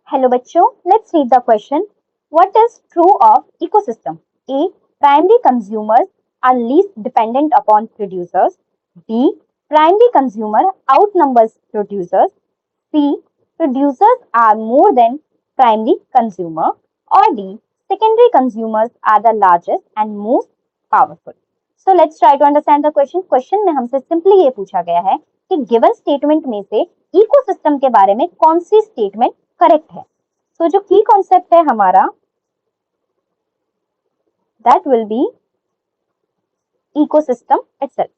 Hello बच्चों, let's read the question. What is true of ecosystem? A, primary consumers are least dependent upon producers. B, primary consumer outnumbers producers. C, producers are more than primary consumer. Or D, secondary consumers are the largest and most powerful. So let's try to understand the question. Question में हमसे simply ये पूछा गया है कि given statement में से ecosystem के बारे में कौन सी स्टेटमेंट करेक्ट है. तो जो की कॉन्सेप्ट है हमारा, that will be ecosystem itself.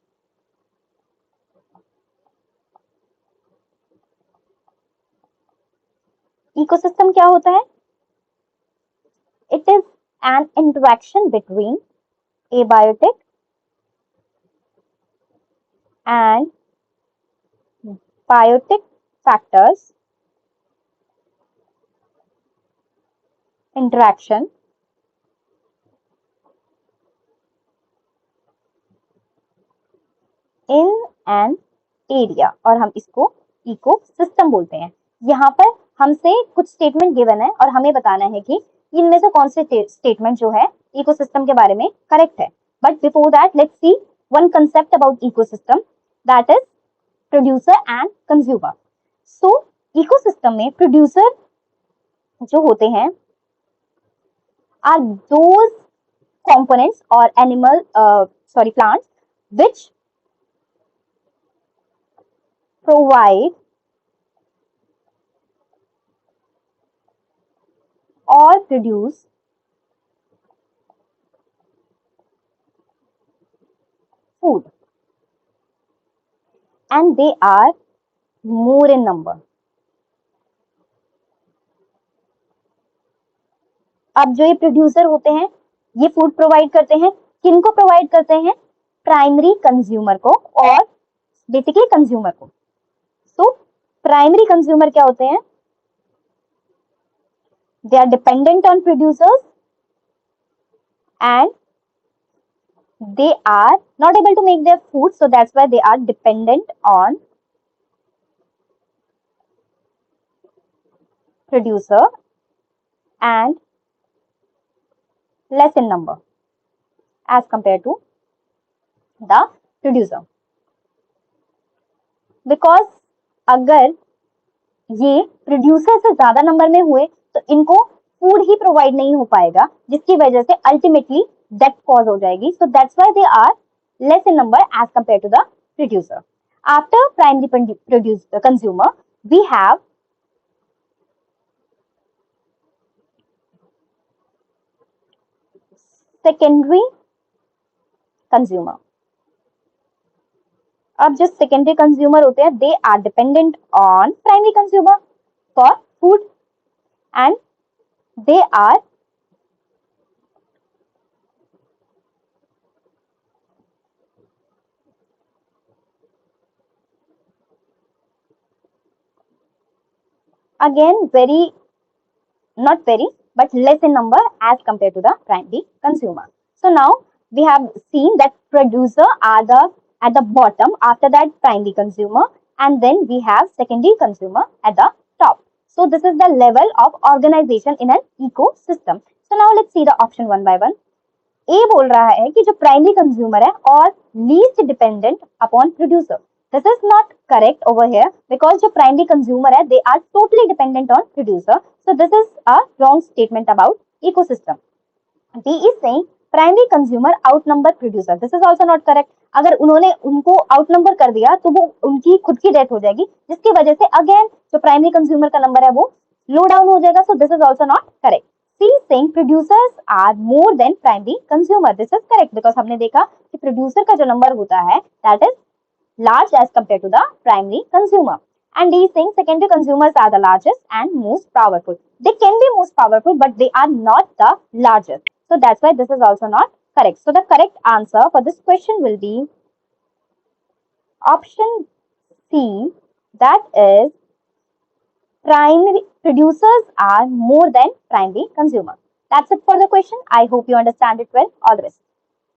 Ecosystem क्या होता है? It is an interaction between abiotic and biotic factors interaction in an area, और हम इसको इकोसिस्टम बोलते हैं. यहाँ पर हमसे कुछ स्टेटमेंट गिवन है और हमें बताना है कि इनमें से कौन से स्टेटमेंट जो है इकोसिस्टम के बारे में करेक्ट है. But before that let's see one concept about ecosystem, that is producer and consumer. So ecosystem में प्रोड्यूसर जो होते हैं are those components or plants which provide or produce food, and they are more in number. अब जो ये producer होते हैं ये फूड प्रोवाइड करते हैं. किनको प्रोवाइड करते हैं? प्राइमरी कंज्यूमर को और बेसिकली कंज्यूमर को. सो प्राइमरी कंज्यूमर क्या होते हैं? They are dependent on producers and they are not able to make their food, so that's why they are dependent on producer and less in number as compared to the producer. Because अगर ये producer से ज्यादा number में हुए तो इनको food ही provide नहीं हो पाएगा, जिसकी वजह से अल्टीमेटली डेथ कॉज हो जाएगी. So that's why they are less in number as compare to the producer. After primary producer consumer we have secondary consumer. अब जो सेकेंडरी कंज्यूमर होते हैं they are dependent on primary consumer for food and they are again not very but less in number as compared to the primary consumer. So now we have seen that producer are at the bottom, after that primary consumer, and then we have secondary consumer at the top. So this is the level of organization in an ecosystem. So now let's see the option one by one. A बोल रहा है कि जो primary consumer है और least dependent upon producer. This is not correct over here because जो primary consumer है they are totally dependent on producer. So this is a wrong statement about ecosystem. B is saying primary consumer outnumber producer. This is also not correct. अगर उन्होंने उनको outnumber कर दिया तो वो उनकी खुद की डेथ हो जाएगी, जिसकी वजह से अगेन जो प्राइमरी कंज्यूमर का नंबर है वो लो डाउन हो जाएगा. So this is also not correct. C is saying producers are more than primary consumer. This is correct because हमने देखा कि producer का जो नंबर होता है that is large as compared to the primary consumer. And D is saying secondary consumers are the largest and most powerful. They can be most powerful but they are not the largest. So that's why this is also not correct. So the correct answer for this question will be option C, that is primary producers are more than primary consumer. That's it for the question. I hope you understand it well. All the best.